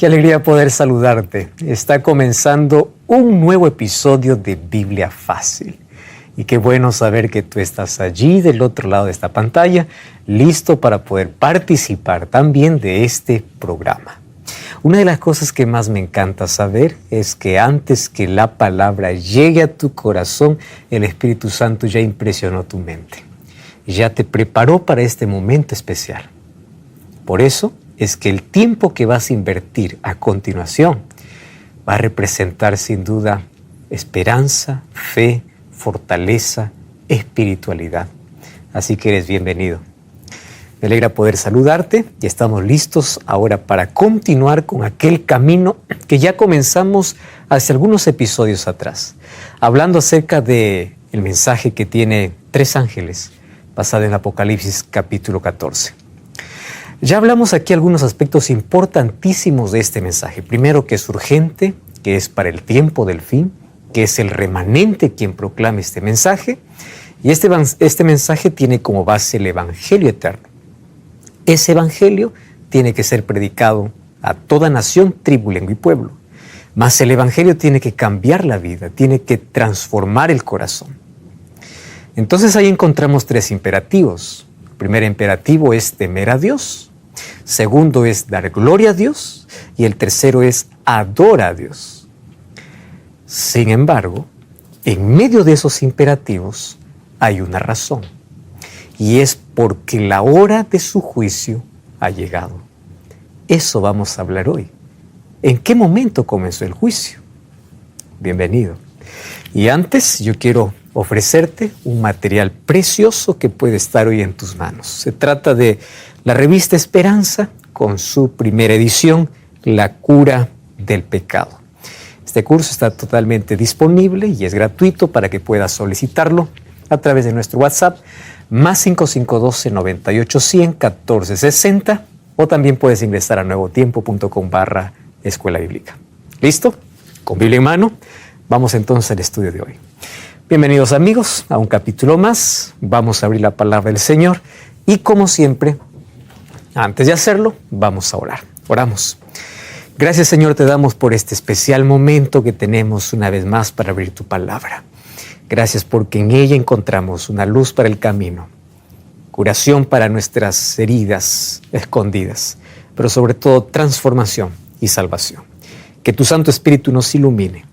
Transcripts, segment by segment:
Qué alegría poder saludarte. Está comenzando un nuevo episodio de Biblia Fácil. Y qué bueno saber que tú estás allí del otro lado de esta pantalla, listo para poder participar también de este programa. Una de las cosas que más me encanta saber es que antes que la palabra llegue a tu corazón, el Espíritu Santo ya impresionó tu mente. Ya te preparó para este momento especial. Por eso es que el tiempo que vas a invertir a continuación va a representar sin duda esperanza, fe, fortaleza, espiritualidad. Así que eres bienvenido. Me alegra poder saludarte y estamos listos ahora para continuar con aquel camino que ya comenzamos hace algunos episodios atrás, hablando acerca del mensaje que tiene 3 ángeles, basado en Apocalipsis capítulo 14. Ya hablamos aquí algunos aspectos importantísimos de este mensaje. Primero, que es urgente, que es para el tiempo del fin, que es el remanente quien proclame este mensaje. Y este mensaje tiene como base el Evangelio eterno. Ese Evangelio tiene que ser predicado a toda nación, tribu, lengua y pueblo. Mas el Evangelio tiene que cambiar la vida, tiene que transformar el corazón. Entonces ahí encontramos 3 imperativos. El primer imperativo es temer a Dios. Segundo es dar gloria a Dios. Y el tercero es adora a Dios. Sin embargo, en medio de esos imperativos hay una razón. Y es porque la hora de su juicio ha llegado. Eso vamos a hablar hoy. ¿En qué momento comenzó el juicio? Bienvenido. Y antes yo quiero ofrecerte un material precioso que puede estar hoy en tus manos. Se trata de la revista Esperanza con su primera edición, La cura del pecado. Este curso está totalmente disponible y es gratuito para que puedas solicitarlo a través de nuestro WhatsApp más 5512-9810-1460 o también puedes ingresar a nuevotiempo.com/escuela bíblica. ¿Listo? Con Biblia en mano, vamos entonces al estudio de hoy. Bienvenidos amigos a un capítulo más. Vamos a abrir la palabra del Señor y como siempre, antes de hacerlo, vamos a orar. Oramos. Gracias Señor te damos por este especial momento que tenemos una vez más para abrir tu palabra. Gracias porque en ella encontramos una luz para el camino, curación para nuestras heridas escondidas, pero sobre todo transformación y salvación. Que tu Santo Espíritu nos ilumine,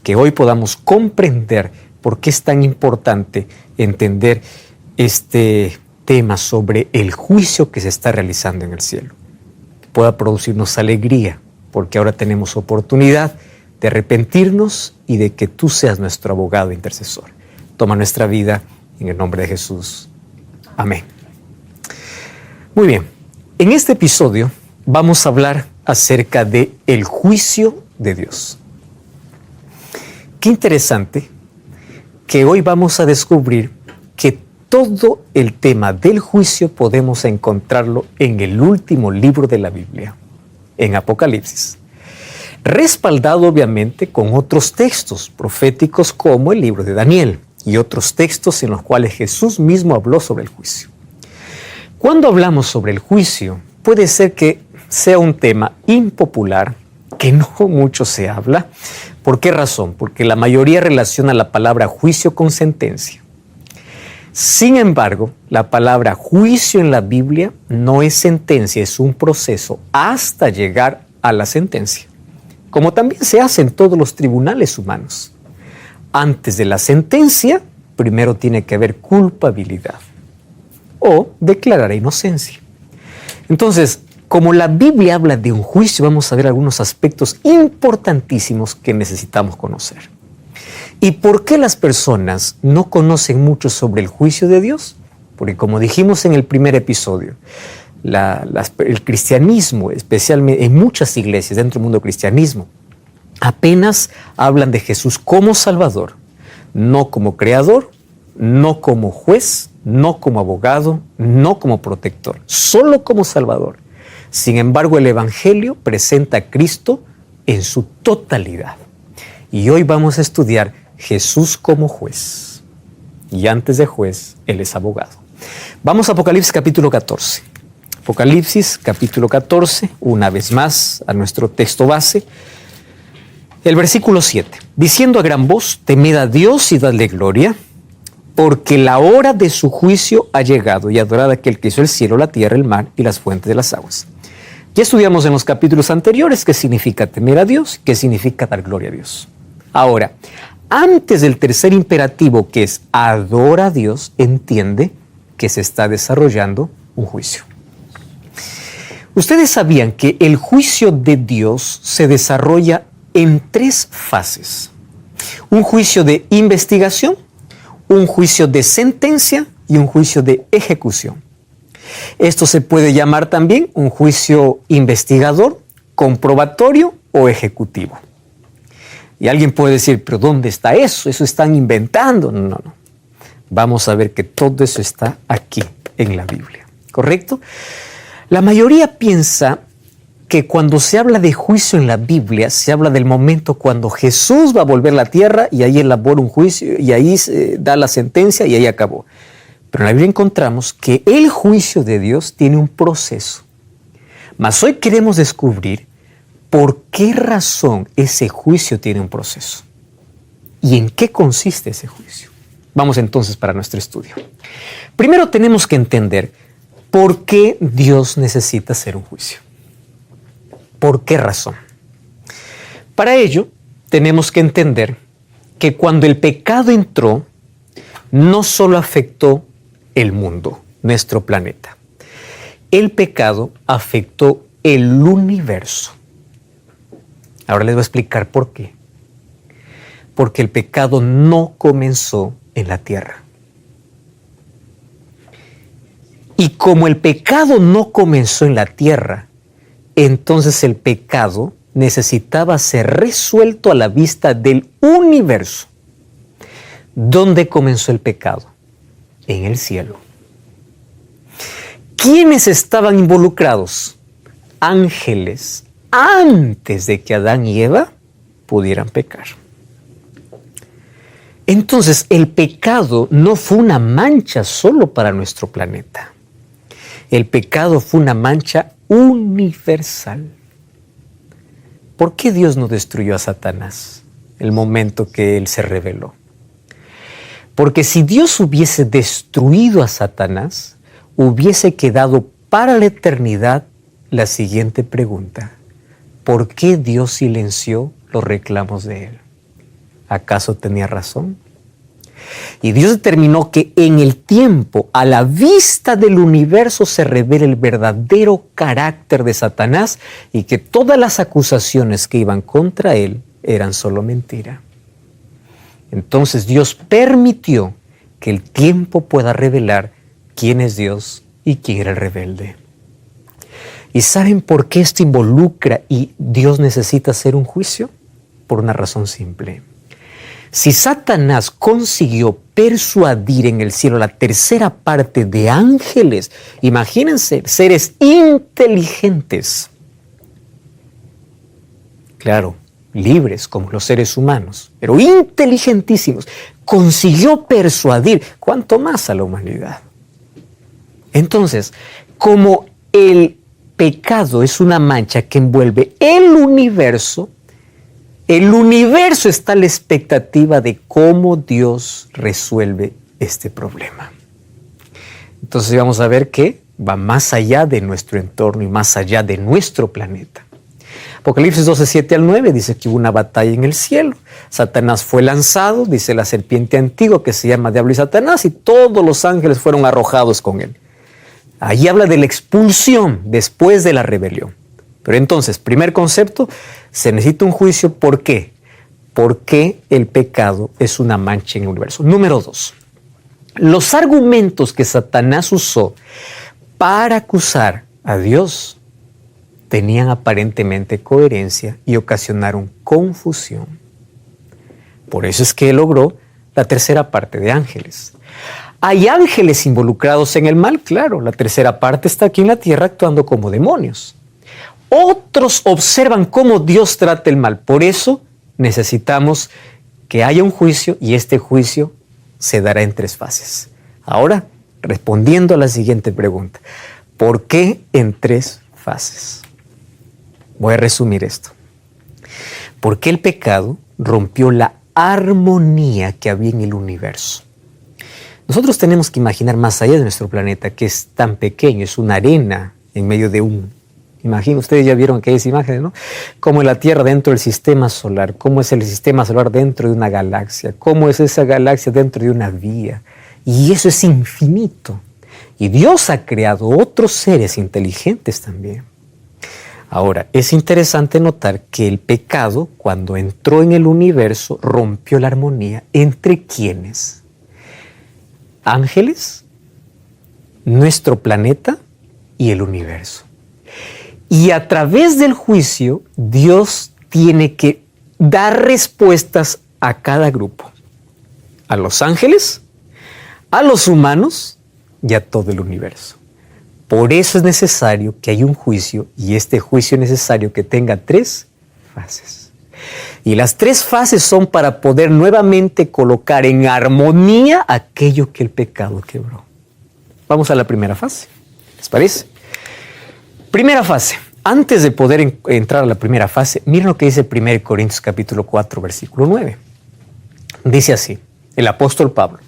que hoy podamos comprender por qué es tan importante entender este tema sobre el juicio que se está realizando en el cielo. Que pueda producirnos alegría, porque ahora tenemos oportunidad de arrepentirnos y de que tú seas nuestro abogado e intercesor. Toma nuestra vida en el nombre de Jesús. Amén. Muy bien, en este episodio vamos a hablar acerca de el juicio de Dios. Qué interesante que hoy vamos a descubrir que todo el tema del juicio podemos encontrarlo en el último libro de la Biblia, en Apocalipsis. Respaldado obviamente con otros textos proféticos como el libro de Daniel y otros textos en los cuales Jesús mismo habló sobre el juicio. Cuando hablamos sobre el juicio, puede ser que sea un tema impopular, que no mucho se habla. ¿Por qué razón? Porque la mayoría relaciona la palabra juicio con sentencia. Sin embargo, la palabra juicio en la Biblia no es sentencia, es un proceso hasta llegar a la sentencia, como también se hace en todos los tribunales humanos. Antes de la sentencia, primero tiene que haber culpabilidad o declarar inocencia. Entonces, como la Biblia habla de un juicio, vamos a ver algunos aspectos importantísimos que necesitamos conocer. ¿Y por qué las personas no conocen mucho sobre el juicio de Dios? Porque como dijimos en el primer episodio, el cristianismo, especialmente en muchas iglesias dentro del mundo del cristianismo, apenas hablan de Jesús como Salvador, no como Creador, no como juez, no como abogado, no como protector, solo como Salvador. Sin embargo, el Evangelio presenta a Cristo en su totalidad. Y hoy vamos a estudiar Jesús como juez. Y antes de juez, Él es abogado. Vamos a Apocalipsis capítulo 14. Apocalipsis, capítulo 14, una vez más a nuestro texto base. El versículo 7, diciendo a gran voz, temed a Dios y dadle gloria, porque la hora de su juicio ha llegado, y adorad a aquel que hizo el cielo, la tierra, el mar y las fuentes de las aguas. Ya estudiamos en los capítulos anteriores qué significa temer a Dios, qué significa dar gloria a Dios. Ahora, antes del tercer imperativo, que es adora a Dios, entiende que se está desarrollando un juicio. Ustedes sabían que el juicio de Dios se desarrolla en 3 fases. Un juicio de investigación, un juicio de sentencia y un juicio de ejecución. Esto se puede llamar también un juicio investigador, comprobatorio o ejecutivo. Y alguien puede decir, pero ¿dónde está eso? Eso están inventando. No. Vamos a ver que todo eso está aquí en la Biblia, ¿correcto? La mayoría piensa que cuando se habla de juicio en la Biblia, se habla del momento cuando Jesús va a volver a la tierra y ahí elabora un juicio y ahí da la sentencia y ahí acabó. Pero en la Biblia encontramos que el juicio de Dios tiene un proceso. Mas hoy queremos descubrir por qué razón ese juicio tiene un proceso y en qué consiste ese juicio. Vamos entonces para nuestro estudio. Primero tenemos que entender por qué Dios necesita hacer un juicio. ¿Por qué razón? Para ello, tenemos que entender que cuando el pecado entró, no solo afectó el mundo, nuestro planeta. El pecado afectó el universo. Ahora les voy a explicar por qué. Porque el pecado no comenzó en la tierra. Y como el pecado no comenzó en la tierra, entonces el pecado necesitaba ser resuelto a la vista del universo. ¿Dónde comenzó el pecado? En el cielo. ¿Quiénes estaban involucrados? Ángeles, antes de que Adán y Eva pudieran pecar. Entonces, el pecado no fue una mancha solo para nuestro planeta. El pecado fue una mancha universal. ¿Por qué Dios no destruyó a Satanás el momento que él se rebeló? Porque si Dios hubiese destruido a Satanás, hubiese quedado para la eternidad la siguiente pregunta: ¿por qué Dios silenció los reclamos de él? ¿Acaso tenía razón? Y Dios determinó que en el tiempo, a la vista del universo, se revela el verdadero carácter de Satanás y que todas las acusaciones que iban contra él eran solo mentira. Entonces Dios permitió que el tiempo pueda revelar quién es Dios y quién era el rebelde. ¿Y saben por qué esto involucra y Dios necesita hacer un juicio? Por una razón simple. Si Satanás consiguió persuadir en el cielo la tercera parte de ángeles, imagínense, seres inteligentes, claro, libres como los seres humanos, pero inteligentísimos, consiguió persuadir, ¿cuánto más a la humanidad? Entonces, como el pecado es una mancha que envuelve el universo está a la expectativa de cómo Dios resuelve este problema. Entonces vamos a ver que va más allá de nuestro entorno y más allá de nuestro planeta. Apocalipsis 12, 7 al 9 dice que hubo una batalla en el cielo. Satanás fue lanzado, dice la serpiente antigua que se llama Diablo y Satanás, y todos los ángeles fueron arrojados con él. Ahí habla de la expulsión después de la rebelión. Pero entonces, primer concepto, se necesita un juicio. ¿Por qué? Porque el pecado es una mancha en el universo. Número 2, los argumentos que Satanás usó para acusar a Dios tenían aparentemente coherencia y ocasionaron confusión. Por eso es que él logró la tercera parte de ángeles. ¿Hay ángeles involucrados en el mal? Claro, la tercera parte está aquí en la tierra actuando como demonios. Otros observan cómo Dios trata el mal. Por eso necesitamos que haya un juicio y este juicio se dará en 3 fases. Ahora, respondiendo a la siguiente pregunta: ¿Por qué en 3 fases? Voy a resumir esto. Porque el pecado rompió la armonía que había en el universo. Nosotros tenemos que imaginar más allá de nuestro planeta, que es tan pequeño, es una arena en medio de imagino, ustedes ya vieron aquellas imágenes, ¿no? Como la Tierra dentro del sistema solar, cómo es el sistema solar dentro de una galaxia, cómo es esa galaxia dentro de una vía. Y eso es infinito. Y Dios ha creado otros seres inteligentes también. Ahora, es interesante notar que el pecado, cuando entró en el universo, rompió la armonía entre ¿quiénes? Ángeles, nuestro planeta y el universo. Y a través del juicio, Dios tiene que dar respuestas a cada grupo. A los ángeles, a los humanos y a todo el universo. Por eso es necesario que haya un juicio, y este juicio es necesario que tenga 3 fases. Y las 3 fases son para poder nuevamente colocar en armonía aquello que el pecado quebró. Vamos a la primera fase. ¿Les parece? Primera fase. Antes de poder entrar a la primera fase, miren lo que dice 1 Corintios capítulo 4, versículo 9. Dice así, el apóstol Pablo.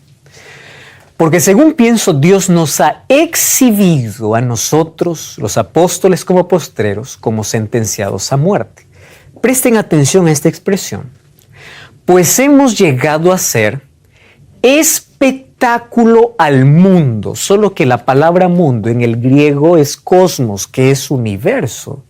Porque según pienso, Dios nos ha exhibido a nosotros, los apóstoles como postreros, como sentenciados a muerte. Presten atención a esta expresión. Pues hemos llegado a ser espectáculo al mundo, solo que la palabra mundo en el griego es cosmos, que es universo.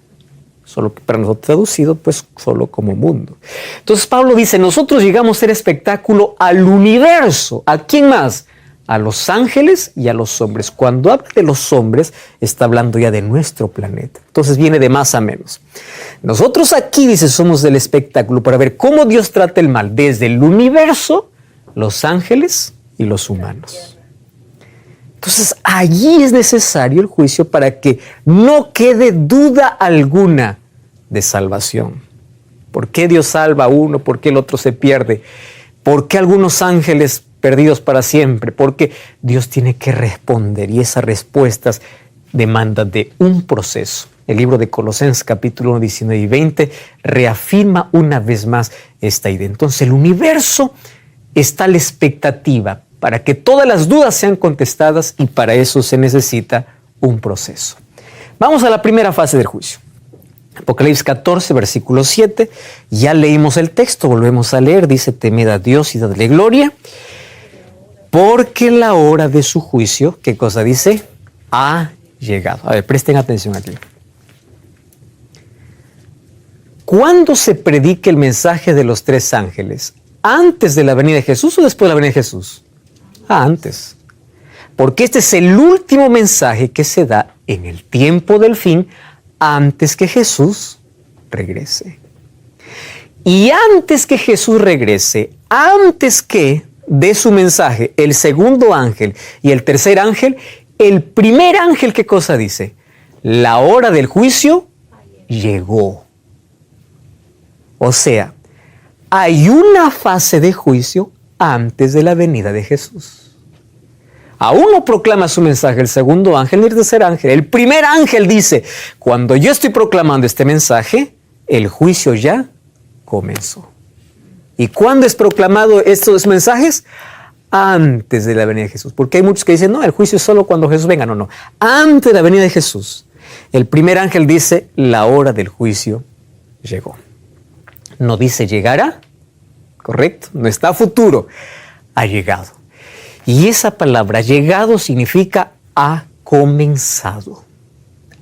Solo que para nosotros traducido, pues solo como mundo. Entonces Pablo dice, nosotros llegamos a ser espectáculo al universo. ¿A quién más? A los ángeles y a los hombres. Cuando habla de los hombres, está hablando ya de nuestro planeta. Entonces viene de más a menos. Nosotros aquí, dice, somos del espectáculo para ver cómo Dios trata el mal desde el universo, los ángeles y los humanos. Entonces allí es necesario el juicio para que no quede duda alguna de salvación. ¿Por qué Dios salva a uno? ¿Por qué el otro se pierde? ¿Por qué algunos ángeles perdidos para siempre? Porque Dios tiene que responder, y esas respuestas demandan de un proceso. El libro de Colosenses capítulo 1, 19 y 20 reafirma una vez más esta idea. Entonces el universo está a la expectativa para que todas las dudas sean contestadas, y para eso se necesita un proceso. Vamos a la primera fase del juicio. Apocalipsis 14, versículo 7. Ya leímos el texto, volvemos a leer. Dice, temed a Dios y dadle gloria, porque la hora de su juicio, ¿qué cosa dice? Ha llegado. A ver, presten atención aquí. ¿Cuándo se predica el mensaje de los 3 ángeles? ¿Antes de la venida de Jesús o después de la venida de Jesús? Antes. Porque este es el último mensaje que se da en el tiempo del fin, antes que Jesús regrese. Y antes que Jesús regrese, antes que de su mensaje el segundo ángel y el tercer ángel, el primer ángel, ¿qué cosa dice? La hora del juicio llegó. O sea, hay una fase de juicio antes de la venida de Jesús. Aún no proclama su mensaje el segundo ángel ni el tercer ángel. El primer ángel dice, cuando yo estoy proclamando este mensaje, el juicio ya comenzó. ¿Y cuándo es proclamado estos mensajes? Antes de la venida de Jesús. Porque hay muchos que dicen, no, el juicio es solo cuando Jesús venga. No, no. Antes de la venida de Jesús, el primer ángel dice, la hora del juicio llegó. No dice llegará, ¿correcto? No está a futuro, ha llegado. Y esa palabra llegado significa ha comenzado.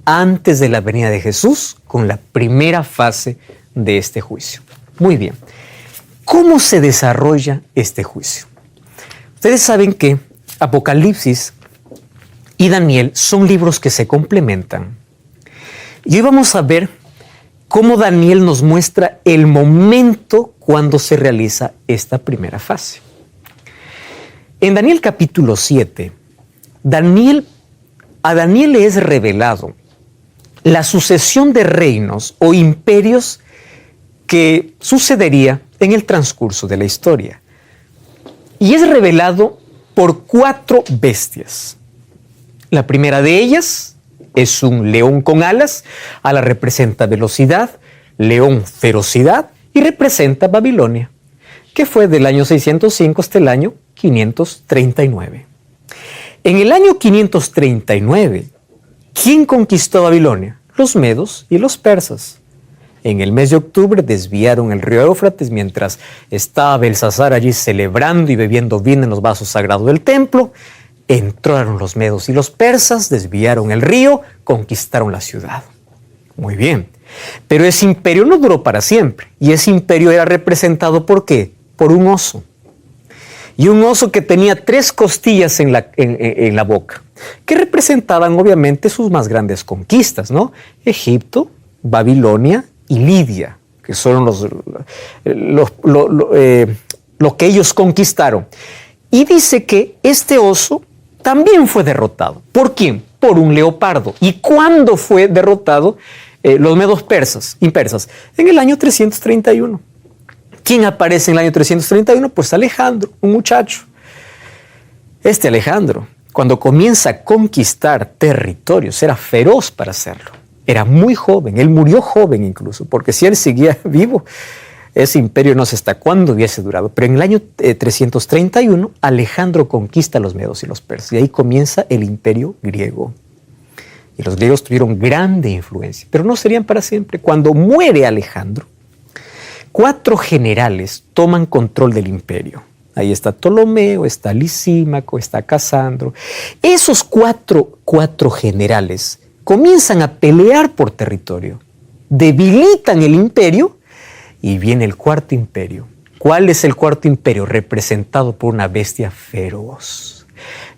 Antes de la venida de Jesús, con la primera fase de este juicio. Muy bien. ¿Cómo se desarrolla este juicio? Ustedes saben que Apocalipsis y Daniel son libros que se complementan. Y hoy vamos a ver cómo Daniel nos muestra el momento cuando se realiza esta primera fase. En Daniel capítulo 7, a Daniel le es revelado la sucesión de reinos o imperios que sucedería en el transcurso de la historia. Y es revelado por 4 bestias. La primera de ellas es un león con alas. Ala representa velocidad, león ferocidad y representa Babilonia, que fue del año 605 hasta el año 539. En el año 539, ¿quién conquistó Babilonia? Los medos y los persas. En el mes de octubre desviaron el río Éufrates mientras estaba Belsasar allí celebrando y bebiendo vino en los vasos sagrados del templo. Entraron los medos y los persas, desviaron el río, conquistaron la ciudad. Muy bien, pero ese imperio no duró para siempre. Y ese imperio era representado ¿por qué? Por un oso. Y un oso que tenía 3 costillas en la boca, que representaban obviamente sus más grandes conquistas, ¿no? Egipto, Babilonia y Lidia, que son lo que ellos conquistaron. Y dice que este oso también fue derrotado. ¿Por quién? Por un leopardo. ¿Y cuándo fue derrotado los medos persas? En el año 331. ¿Quién aparece en el año 331? Pues Alejandro, un muchacho. Este Alejandro, cuando comienza a conquistar territorios, era feroz para hacerlo. Era muy joven, él murió joven incluso, porque si él seguía vivo, ese imperio no sé hasta cuándo hubiese durado. Pero en el año 331, Alejandro conquista a los medos y los persas, y ahí comienza el imperio griego. Y los griegos tuvieron grande influencia, pero no serían para siempre. Cuando muere Alejandro, 4 generales toman control del imperio. Ahí está Ptolomeo, está Lisímaco, está Casandro. Esos cuatro generales comienzan a pelear por territorio, debilitan el imperio y viene el 4º imperio. ¿Cuál es el 4º imperio? Representado por una bestia feroz.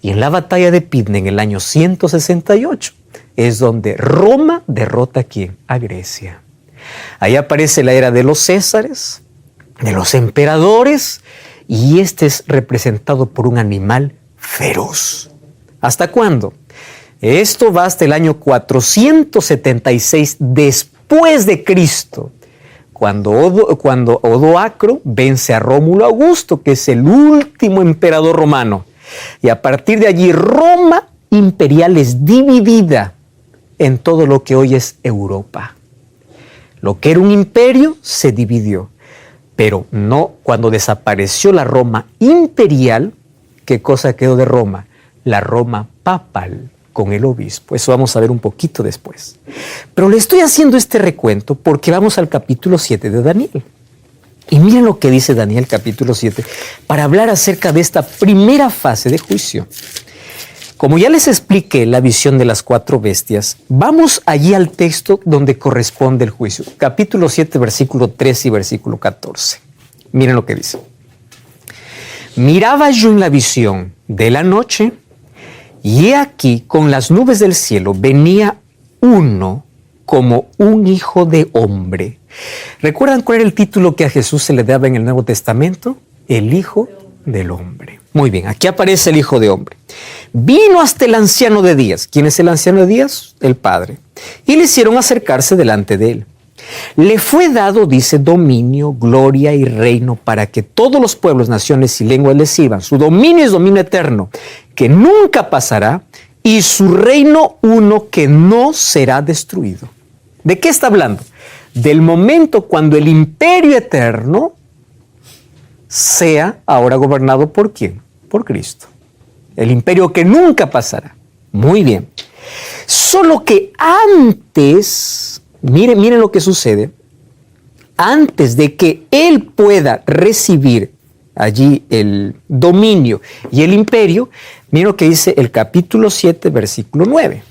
Y en la batalla de Pidna, en el año 168, es donde Roma derrota ¿a quién? A Grecia. Ahí aparece la era de los Césares, de los emperadores, y este es representado por un animal feroz. ¿Hasta cuándo? Esto va hasta el año 476 después de Cristo, cuando Odoacro vence a Rómulo Augusto, que es el último emperador romano. Y a partir de allí Roma imperial es dividida en todo lo que hoy es Europa. Lo que era un imperio se dividió, pero no cuando desapareció la Roma imperial. ¿Qué cosa quedó de Roma? La Roma papal con el obispo. Eso vamos a ver un poquito después. Pero le estoy haciendo este recuento porque vamos al capítulo 7 de Daniel. Y miren lo que dice Daniel capítulo 7 para hablar acerca de esta primera fase de juicio. Como ya les expliqué la visión de las 4 bestias, vamos allí al texto donde corresponde el juicio. Capítulo 7, versículo 13 y versículo 14. Miren lo que dice. Miraba yo en la visión de la noche, y he aquí con las nubes del cielo venía uno como un hijo de hombre. ¿Recuerdan cuál era el título que a Jesús se le daba en el Nuevo Testamento? El Hijo del Hombre. Muy bien, aquí aparece el Hijo de Hombre. Vino hasta el anciano de días. ¿Quién es el anciano de días? El Padre. Y le hicieron acercarse delante de él. Le fue dado, dice, dominio, gloria y reino para que todos los pueblos, naciones y lenguas le sirvan. Su dominio es dominio eterno, que nunca pasará, y su reino uno que no será destruido. ¿De qué está hablando? Del momento cuando el imperio eterno sea ahora gobernado ¿por quién? Por Cristo. El imperio que nunca pasará. Muy bien. Solo que antes, miren lo que sucede, antes de que él pueda recibir allí el dominio y el imperio, miren lo que dice el capítulo 7, versículo 9.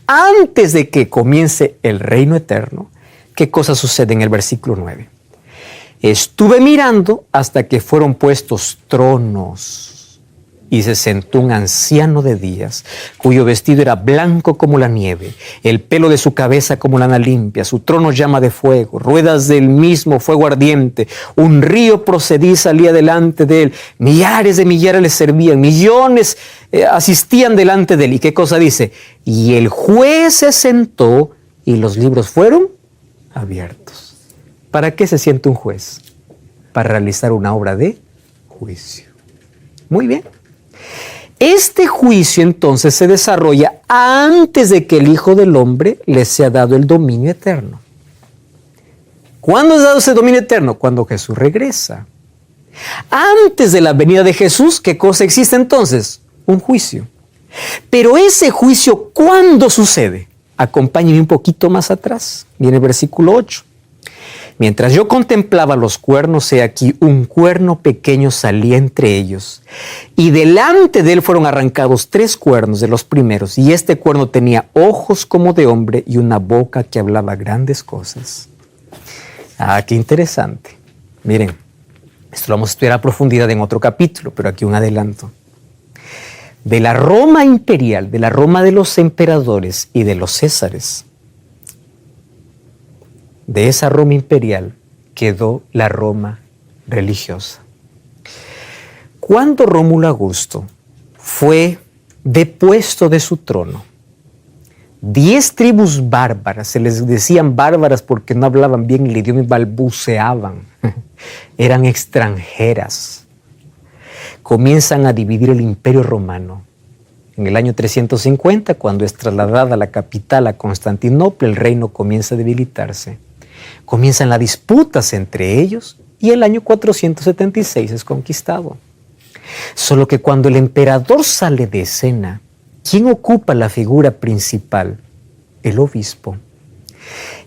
Antes de que comience el reino eterno, ¿qué cosa sucede en el versículo 9? Estuve mirando hasta que fueron puestos tronos y se sentó un anciano de días, cuyo vestido era blanco como la nieve, el pelo de su cabeza como lana limpia, su trono llama de fuego, ruedas del mismo fuego ardiente, un río procedía y salía delante de él, millares de millares le servían, millones asistían delante de él. ¿Y qué cosa dice? Y el juez se sentó y los libros fueron abiertos. ¿Para qué se siente un juez? Para realizar una obra de juicio. Muy bien. Este juicio entonces se desarrolla antes de que el Hijo del Hombre les sea dado el dominio eterno. ¿Cuándo es dado ese dominio eterno? Cuando Jesús regresa. Antes de la venida de Jesús, ¿qué cosa existe entonces? Un juicio. Pero ese juicio, ¿cuándo sucede? Acompáñenme un poquito más atrás. Viene el versículo 8. Mientras yo contemplaba los cuernos, he aquí un cuerno pequeño salía entre ellos, y delante de él fueron arrancados 3 cuernos de los primeros, y este cuerno tenía ojos como de hombre y una boca que hablaba grandes cosas. Ah, qué interesante. Miren, esto lo vamos a estudiar a profundidad en otro capítulo, pero aquí un adelanto. De la Roma imperial, de la Roma de los emperadores y de los césares, de esa Roma imperial quedó la Roma religiosa. Cuando Rómulo Augusto fue depuesto de su trono, 10 tribus bárbaras, se les decían bárbaras porque no hablaban bien el idioma y balbuceaban, eran extranjeras, comienzan a dividir el imperio romano. En el año 350, cuando es trasladada la capital a Constantinopla, el reino comienza a debilitarse. Comienzan las disputas entre ellos y el año 476 es conquistado. Solo que cuando el emperador sale de escena, ¿quién ocupa la figura principal? El obispo.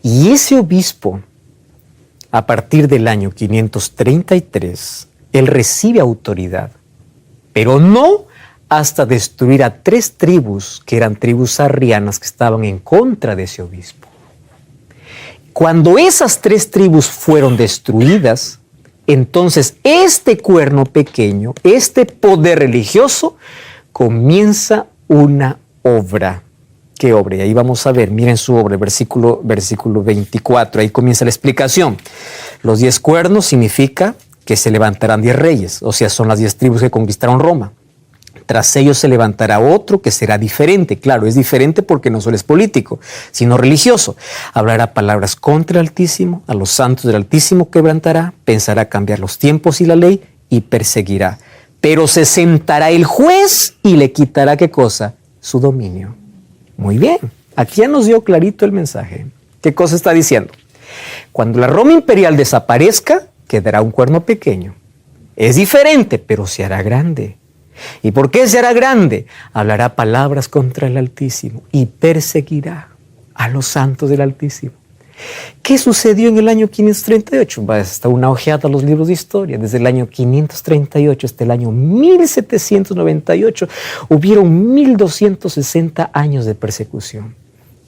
Y ese obispo, a partir del año 533, él recibe autoridad, pero no hasta destruir a 3 tribus, que eran tribus arrianas que estaban en contra de ese obispo. Cuando esas 3 tribus fueron destruidas, entonces este cuerno pequeño, este poder religioso, comienza una obra. ¿Qué obra? Y ahí vamos a ver, miren su obra, versículo 24, ahí comienza la explicación. Los 10 cuernos significa que se levantarán 10 reyes, o sea, son las 10 tribus que conquistaron Roma. Tras ellos se levantará otro que será diferente. Claro, es diferente porque no solo es político, sino religioso. Hablará palabras contra el Altísimo, a los santos del Altísimo quebrantará, pensará cambiar los tiempos y la ley y perseguirá. Pero se sentará el juez y le quitará, ¿qué cosa? Su dominio. Muy bien, aquí ya nos dio clarito el mensaje. ¿Qué cosa está diciendo? Cuando la Roma imperial desaparezca, quedará un cuerno pequeño. Es diferente, pero se hará grande. ¿Y por qué se hará grande? Hablará palabras contra el Altísimo y perseguirá a los santos del Altísimo. ¿Qué sucedió en el año 538? Basta una ojeada a los libros de historia. Desde el año 538 hasta el año 1798 hubieron 1260 años de persecución,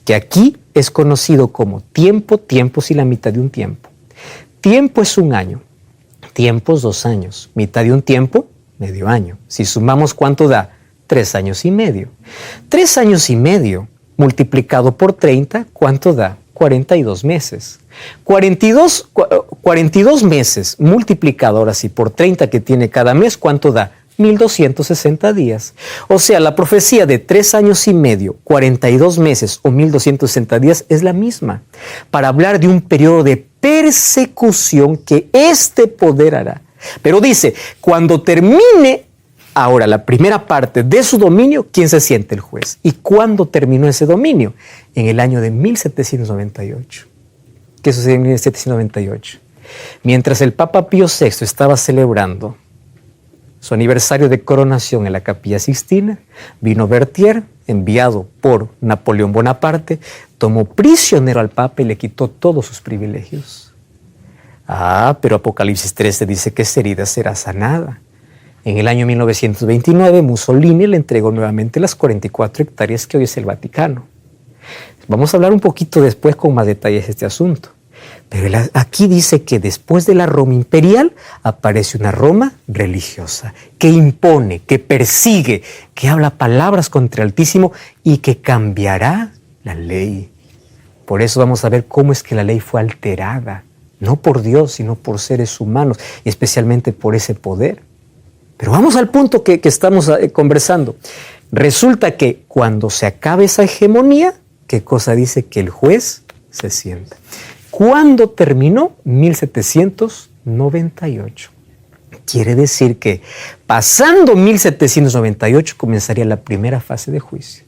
que aquí es conocido como tiempo, tiempos y la mitad de un tiempo. Tiempo es un año, tiempo es 2 años, mitad de un tiempo, medio año. Si sumamos, ¿cuánto da? 3 años y medio. 3 años y medio multiplicado por 30, ¿cuánto da? 42 meses. 42 meses multiplicado ahora sí por 30 que tiene cada mes, ¿cuánto da? 1260 días. O sea, la profecía de 3 años y medio, 42 meses o 1260 días es la misma, para hablar de un periodo de persecución que este poder hará. Pero dice, cuando termine ahora la primera parte de su dominio, ¿quién se siente? El juez. ¿Y cuándo terminó ese dominio? En el año de 1798. ¿Qué sucedió en 1798? Mientras el Papa Pío VI estaba celebrando su aniversario de coronación en la Capilla Sixtina, vino Berthier, enviado por Napoleón Bonaparte, tomó prisionero al Papa y le quitó todos sus privilegios. Pero Apocalipsis 13 dice que esa herida será sanada. En el año 1929, Mussolini le entregó nuevamente las 44 hectáreas que hoy es el Vaticano. Vamos a hablar un poquito después con más detalles de este asunto. Pero aquí dice que después de la Roma imperial aparece una Roma religiosa, que impone, que persigue, que habla palabras contra el Altísimo y que cambiará la ley. Por eso vamos a ver cómo es que la ley fue alterada. No por Dios, sino por seres humanos, y especialmente por ese poder. Pero vamos al punto que estamos conversando. Resulta que cuando se acabe esa hegemonía, ¿qué cosa dice? Que el juez se sienta. ¿Cuándo terminó? 1798. Quiere decir que pasando 1798 comenzaría la primera fase de juicio.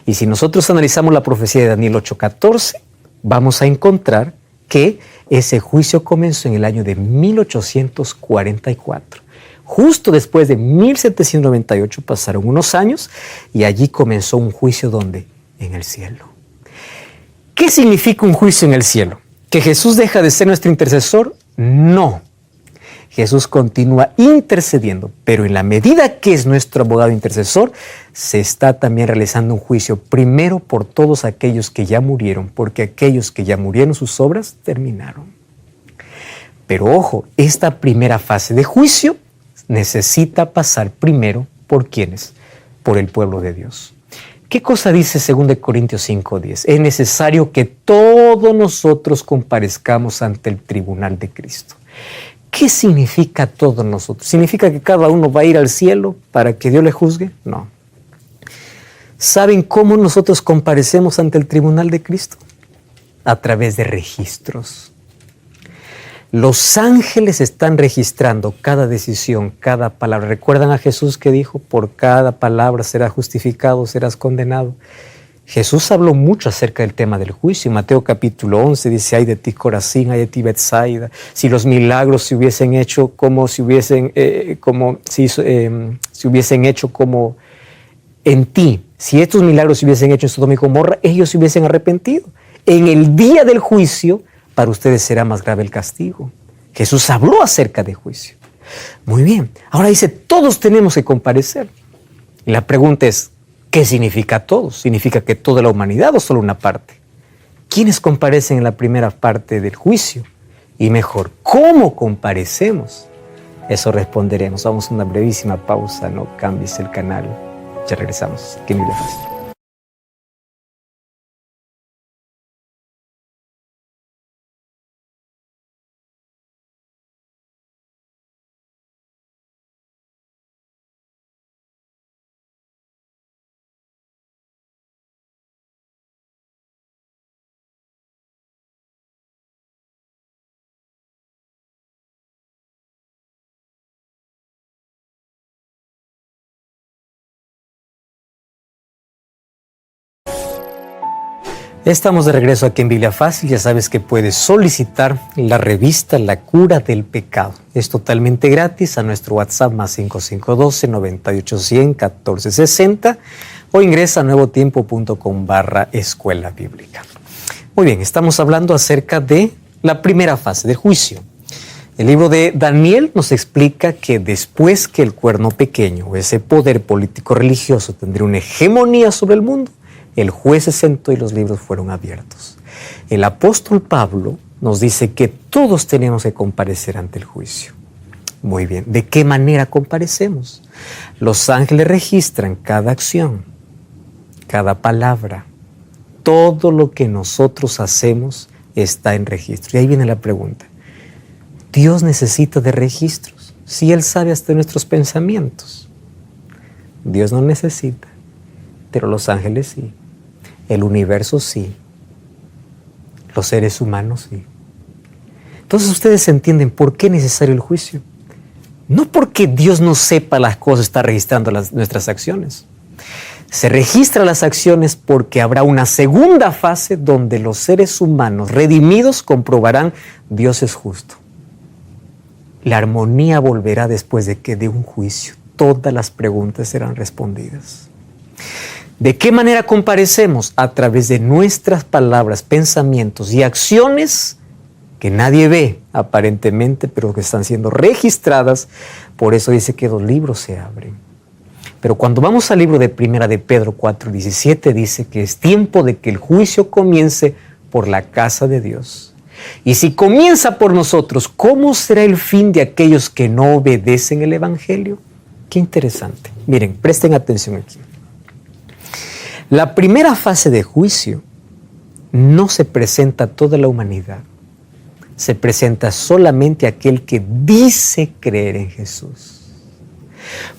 Y si nosotros analizamos la profecía de Daniel 8:14, vamos a encontrar que ese juicio comenzó en el año de 1844. Justo después de 1798 pasaron unos años y allí comenzó un juicio ¿dónde? En el cielo. ¿Qué significa un juicio en el cielo? ¿Que Jesús deja de ser nuestro intercesor? No. Jesús continúa intercediendo, pero en la medida que es nuestro abogado intercesor, se está también realizando un juicio primero por todos aquellos que ya murieron, porque aquellos que ya murieron sus obras terminaron. Pero ojo, esta primera fase de juicio necesita pasar primero ¿por quiénes? Por el pueblo de Dios. ¿Qué cosa dice 2 Corintios 5:10? Es necesario que todos nosotros comparezcamos ante el tribunal de Cristo. ¿Qué significa todos nosotros? ¿Significa que cada uno va a ir al cielo para que Dios le juzgue? No. ¿Saben cómo nosotros comparecemos ante el tribunal de Cristo? A través de registros. Los ángeles están registrando cada decisión, cada palabra. ¿Recuerdan a Jesús que dijo, por cada palabra serás justificado, serás condenado? Jesús habló mucho acerca del tema del juicio. En Mateo capítulo 11 dice, ay de ti Corazín, ay de ti Betsaida, si los milagros se hubiesen hecho como si hubiesen hecho como en ti, si estos milagros se hubiesen hecho en Sodoma y Gomorra, ellos se hubiesen arrepentido. En el día del juicio, para ustedes será más grave el castigo. Jesús habló acerca de juicio. Muy bien, ahora dice, todos tenemos que comparecer. Y la pregunta es, ¿qué significa todos? ¿Significa que toda la humanidad o solo una parte? ¿Quiénes comparecen en la primera parte del juicio? Y mejor, ¿cómo comparecemos? Eso responderemos. Vamos a una brevísima pausa, no cambies el canal. Ya regresamos. Qué Biblia Fácil. Estamos de regreso aquí en Biblia Fácil. Ya sabes que puedes solicitar la revista La Cura del Pecado. Es totalmente gratis a nuestro WhatsApp más 5512-9810-1460 o ingresa a nuevotiempo.com/escuela bíblica. Muy bien, estamos hablando acerca de la primera fase del juicio. El libro de Daniel nos explica que después que el cuerno pequeño, ese poder político religioso, tendría una hegemonía sobre el mundo, el juez se sentó y los libros fueron abiertos. El apóstol Pablo nos dice que todos tenemos que comparecer ante el juicio. Muy bien, ¿de qué manera comparecemos? Los ángeles registran cada acción, cada palabra. Todo lo que nosotros hacemos está en registro. Y ahí viene la pregunta. ¿Dios necesita de registros? Si Él sabe hasta nuestros pensamientos. Dios no necesita, pero los ángeles sí. El universo sí. Los seres humanos sí. Entonces ustedes entienden por qué es necesario el juicio. No porque Dios no sepa las cosas, está registrando nuestras acciones. Se registran las acciones porque habrá una segunda fase donde los seres humanos redimidos comprobarán Dios es justo. La armonía volverá después de un juicio. Todas las preguntas serán respondidas. ¿De qué manera comparecemos? A través de nuestras palabras, pensamientos y acciones que nadie ve aparentemente, pero que están siendo registradas. Por eso dice que los libros se abren. Pero cuando vamos al libro de Primera de Pedro 4:17, dice que es tiempo de que el juicio comience por la casa de Dios. Y si comienza por nosotros, ¿cómo será el fin de aquellos que no obedecen el Evangelio? Qué interesante. Miren, presten atención aquí. La primera fase de juicio no se presenta a toda la humanidad. Se presenta solamente a aquel que dice creer en Jesús.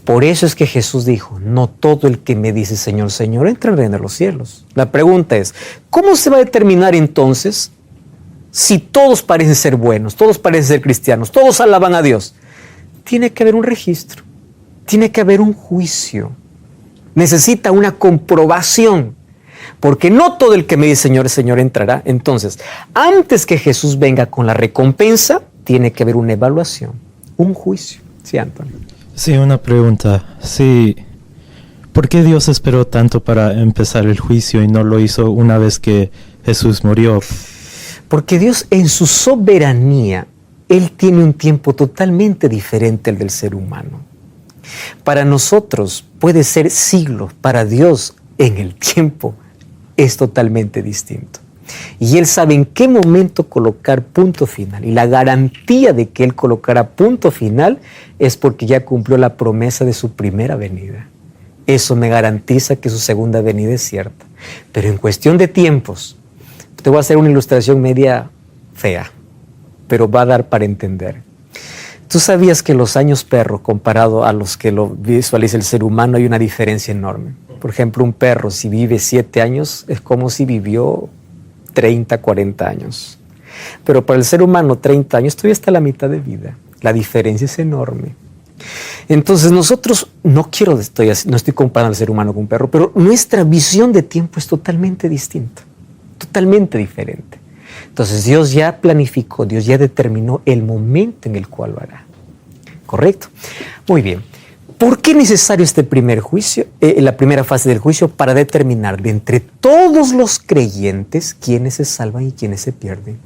Por eso es que Jesús dijo, no todo el que me dice Señor, Señor, entra en el reino de los cielos. La pregunta es, ¿cómo se va a determinar entonces si todos parecen ser buenos, todos parecen ser cristianos, todos alaban a Dios? tiene que haber un registro, tiene que haber un juicio. Necesita una comprobación, porque no todo el que me dice Señor, Señor entrará. Entonces, antes que Jesús venga con la recompensa, tiene que haber una evaluación, un juicio. Sí, Antonio. Sí, una pregunta. Sí, ¿por qué Dios esperó tanto para empezar el juicio y no lo hizo una vez que Jesús murió? Porque Dios en su soberanía, Él tiene un tiempo totalmente diferente al del ser humano. Para nosotros puede ser siglos, para Dios en el tiempo es totalmente distinto. Y Él sabe en qué momento colocar punto final. Y la garantía de que Él colocará punto final es porque ya cumplió la promesa de su primera venida. Eso me garantiza que su segunda venida es cierta. Pero en cuestión de tiempos, te voy a hacer una ilustración media fea, pero va a dar para entender. ¿Tú sabías que los años perro, comparado a los que lo visualiza el ser humano, hay una diferencia enorme? Por ejemplo, un perro, si vive 7 años, es como si vivió 30, 40 años. Pero para el ser humano, 30 años todavía está la mitad de vida. La diferencia es enorme. Entonces nosotros, no estoy comparando al ser humano con un perro, pero nuestra visión de tiempo es totalmente distinta, totalmente diferente. Entonces Dios ya planificó, Dios ya determinó el momento en el cual lo hará. ¿Correcto? Muy bien. ¿Por qué es necesario este primer juicio, la primera fase del juicio? Para determinar de entre todos los creyentes quiénes se salvan y quiénes se pierden.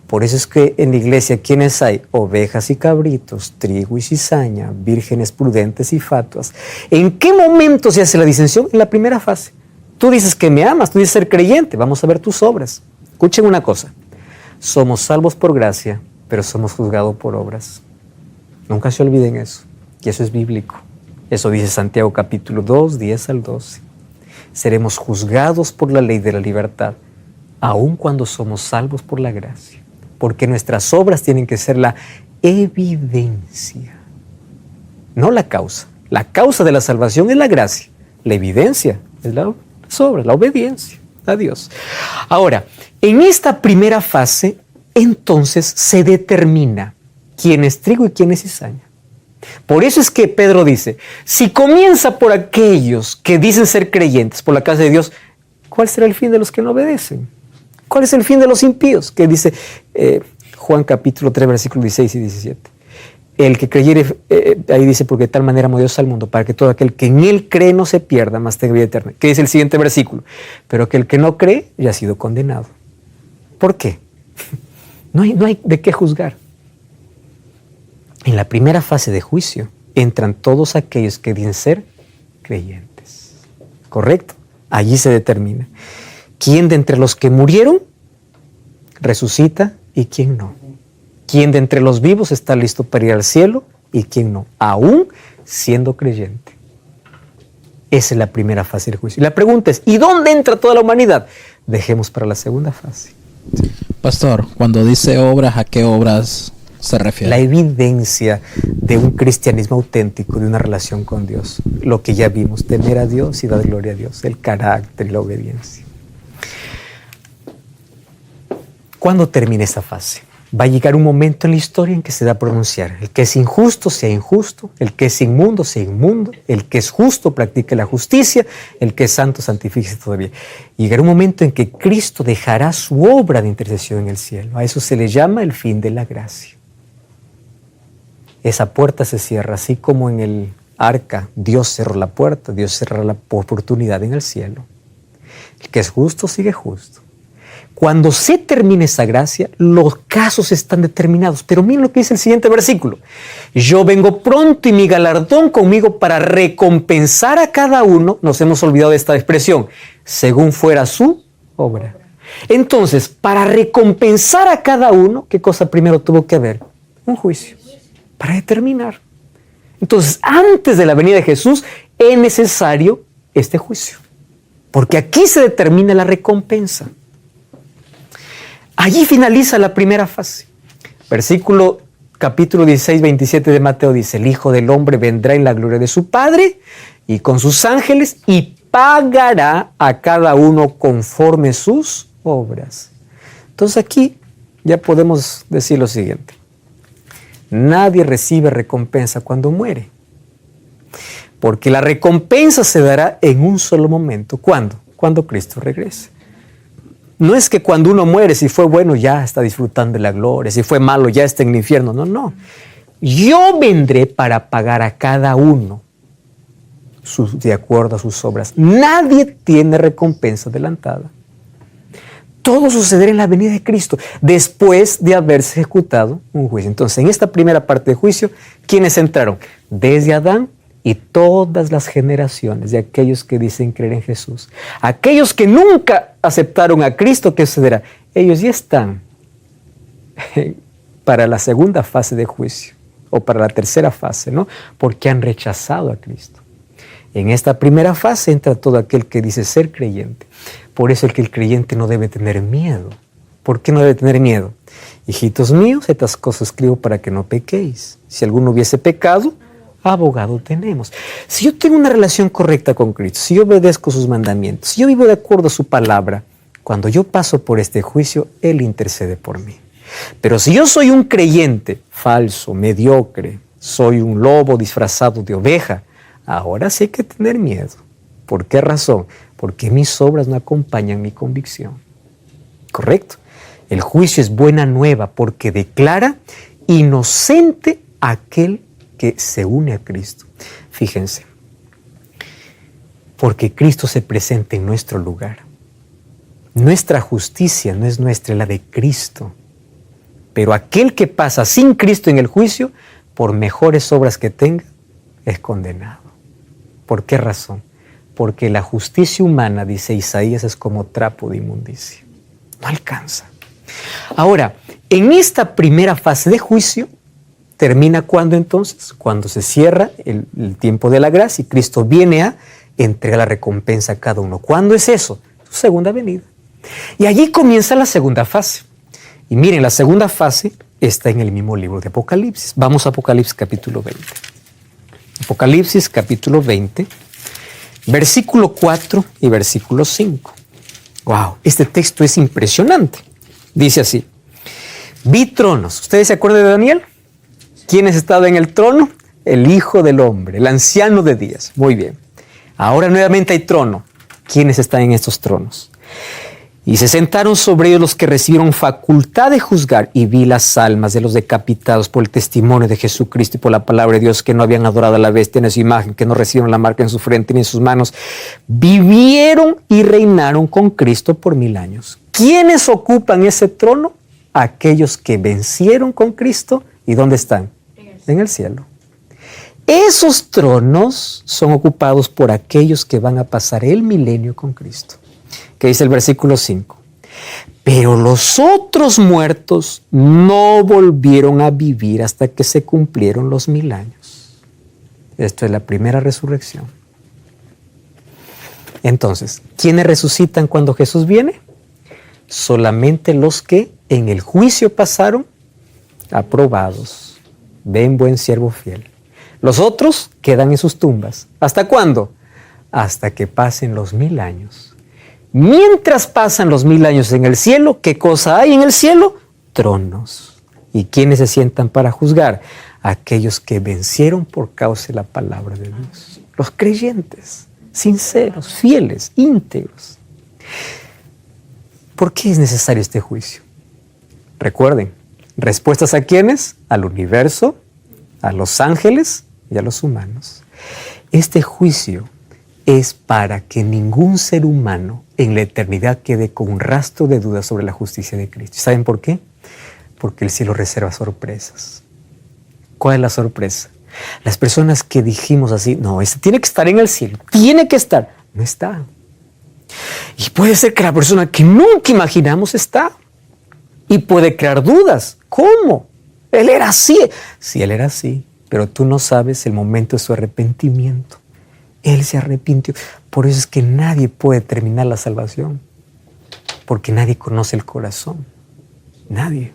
Por eso es que en la iglesia, ¿quiénes hay? Ovejas y cabritos, trigo y cizaña, vírgenes prudentes y fatuas. ¿En qué momento se hace la distinción? En la primera fase. Tú dices que me amas, tú dices ser creyente, vamos a ver tus obras. Escuchen una cosa, somos salvos por gracia, pero somos juzgados por obras. Nunca se olviden eso, y eso es bíblico. Eso dice Santiago capítulo 2, 10 al 12. Seremos juzgados por la ley de la libertad, aun cuando somos salvos por la gracia, porque nuestras obras tienen que ser la evidencia, no la causa. La causa de la salvación es la gracia, la evidencia es las obras, la obediencia a Dios. Ahora, en esta primera fase, entonces se determina quién es trigo y quién es cizaña. Por eso es que Pedro dice, si comienza por aquellos que dicen ser creyentes por la casa de Dios, ¿cuál será el fin de los que no obedecen? ¿Cuál es el fin de los impíos? Que dice Juan capítulo 3, versículos 16 y 17. El que creyere, ahí dice, porque de tal manera amó Dios al mundo, para que todo aquel que en Él cree no se pierda, mas tenga vida eterna. Que dice el siguiente versículo, pero que el que no cree ya ha sido condenado. ¿Por qué? No hay de qué juzgar. En la primera fase de juicio entran todos aquellos que dicen ser creyentes. ¿Correcto? Allí se determina quién de entre los que murieron resucita y quién no. Quién de entre los vivos está listo para ir al cielo y quién no, aún siendo creyente. Esa es la primera fase del juicio. Y la pregunta es, ¿y dónde entra toda la humanidad? Dejemos para la segunda fase. Sí. Pastor, cuando dice obras, ¿a qué obras se refiere? La evidencia de un cristianismo auténtico, de una relación con Dios. Lo que ya vimos, temer a Dios y dar gloria a Dios, el carácter y la obediencia. ¿Cuándo termina esa fase? Va a llegar un momento en la historia en que se da a pronunciar. El que es injusto sea injusto, el que es inmundo sea inmundo, el que es justo practique la justicia, el que es santo santifíquese todavía. Llegará un momento en que Cristo dejará su obra de intercesión en el cielo. A eso se le llama el fin de la gracia. Esa puerta se cierra, así como en el arca Dios cerró la puerta, Dios cerrará la oportunidad en el cielo. El que es justo sigue justo. Cuando se termine esa gracia, los casos están determinados. Pero miren lo que dice el siguiente versículo. Yo vengo pronto y mi galardón conmigo para recompensar a cada uno, nos hemos olvidado de esta expresión, según fuera su obra. Entonces, para recompensar a cada uno, ¿qué cosa primero tuvo que haber? Un juicio, para determinar. Entonces, antes de la venida de Jesús, es necesario este juicio. Porque aquí se determina la recompensa. Allí finaliza la primera fase. Versículo capítulo 16, 27 de Mateo dice, el Hijo del Hombre vendrá en la gloria de su Padre y con sus ángeles y pagará a cada uno conforme sus obras. Entonces aquí ya podemos decir lo siguiente. nadie recibe recompensa cuando muere. Porque la recompensa se dará en un solo momento. ¿Cuándo? Cuando Cristo regrese. No es que cuando uno muere, si fue bueno ya está disfrutando de la gloria, si fue malo ya está en el infierno. No, no. Yo vendré para pagar a cada uno de acuerdo a sus obras. Nadie tiene recompensa adelantada. Todo sucederá en la venida de Cristo, después de haberse ejecutado un juicio. Entonces, en esta primera parte del juicio, ¿quiénes entraron? Desde Adán y todas las generaciones de aquellos que dicen creer en Jesús. Aquellos que nunca aceptaron a Cristo, ¿qué sucederá? Ellos ya están para la segunda fase de juicio, o para la tercera fase, ¿no? Porque han rechazado a Cristo. En esta primera fase entra todo aquel que dice ser creyente. Por eso el creyente no debe tener miedo. ¿Por qué no debe tener miedo? Hijitos míos, estas cosas escribo para que no pequéis. Si alguno hubiese pecado, abogado tenemos. Si yo tengo una relación correcta con Cristo, si yo obedezco sus mandamientos, si yo vivo de acuerdo a su palabra, cuando yo paso por este juicio, Él intercede por mí. Pero si yo soy un creyente falso, mediocre, soy un lobo disfrazado de oveja, ahora sí hay que tener miedo. ¿Por qué razón? Porque mis obras no acompañan mi convicción. ¿Correcto? El juicio es buena nueva porque declara inocente a aquel que se une a Cristo. Fíjense, porque Cristo se presenta en nuestro lugar. Nuestra justicia no es nuestra, es la de Cristo. Pero aquel que pasa sin Cristo en el juicio, por mejores obras que tenga, es condenado. ¿Por qué razón? Porque la justicia humana, dice Isaías, es como trapo de inmundicia. No alcanza. Ahora, en esta primera fase de juicio, ¿termina cuándo entonces? Cuando se cierra el tiempo de la gracia y Cristo viene a entregar la recompensa a cada uno. ¿Cuándo es eso? Su segunda venida. Y allí comienza la segunda fase. Y miren, la segunda fase está en el mismo libro de Apocalipsis. Vamos a Apocalipsis capítulo 20. Apocalipsis capítulo 20, versículo 4 y versículo 5. ¡Wow! Este texto es impresionante. Dice así: vi tronos. ¿Ustedes se acuerdan de Daniel? ¿Quiénes estaban en el trono? El Hijo del Hombre, el Anciano de Días. Muy bien. Ahora nuevamente hay trono. ¿Quiénes están en estos tronos? Y se sentaron sobre ellos los que recibieron facultad de juzgar, y vi las almas de los decapitados por el testimonio de Jesucristo y por la palabra de Dios, que no habían adorado a la bestia ni a su imagen, que no recibieron la marca en su frente ni en sus manos. Vivieron y reinaron con Cristo por 1000 años. ¿Quiénes ocupan ese trono? Aquellos que vencieron con Cristo. ¿Y dónde están? En el cielo. Esos tronos son ocupados por aquellos que van a pasar el milenio con Cristo. Que dice el versículo 5. Pero los otros muertos no volvieron a vivir hasta que se cumplieron los 1000 años. Esto es la primera resurrección. Entonces, ¿quiénes resucitan cuando Jesús viene? Solamente los que en el juicio pasaron aprobados. Ven, buen siervo fiel. Los otros quedan en sus tumbas. ¿Hasta cuándo? Hasta que pasen los 1000 años. Mientras pasan los 1000 años en el cielo, ¿qué cosa hay en el cielo? Tronos. ¿Y quiénes se sientan para juzgar? Aquellos que vencieron por causa de la palabra de Dios. Los creyentes, sinceros, fieles, íntegros. ¿Por qué es necesario este juicio? Recuerden, ¿respuestas a quiénes? Al universo, a los ángeles y a los humanos. Este juicio es para que ningún ser humano en la eternidad quede con un rastro de duda sobre la justicia de Cristo. ¿Saben por qué? Porque el cielo reserva sorpresas. ¿Cuál es la sorpresa? Las personas que dijimos así, no, este tiene que estar en el cielo, tiene que estar, no está. Y puede ser que la persona que nunca imaginamos está. Y puede crear dudas. ¿Cómo? Él era así. Sí, él era así, pero tú no sabes el momento de su arrepentimiento. Él se arrepintió. Por eso es que nadie puede terminar la salvación. Porque nadie conoce el corazón. Nadie.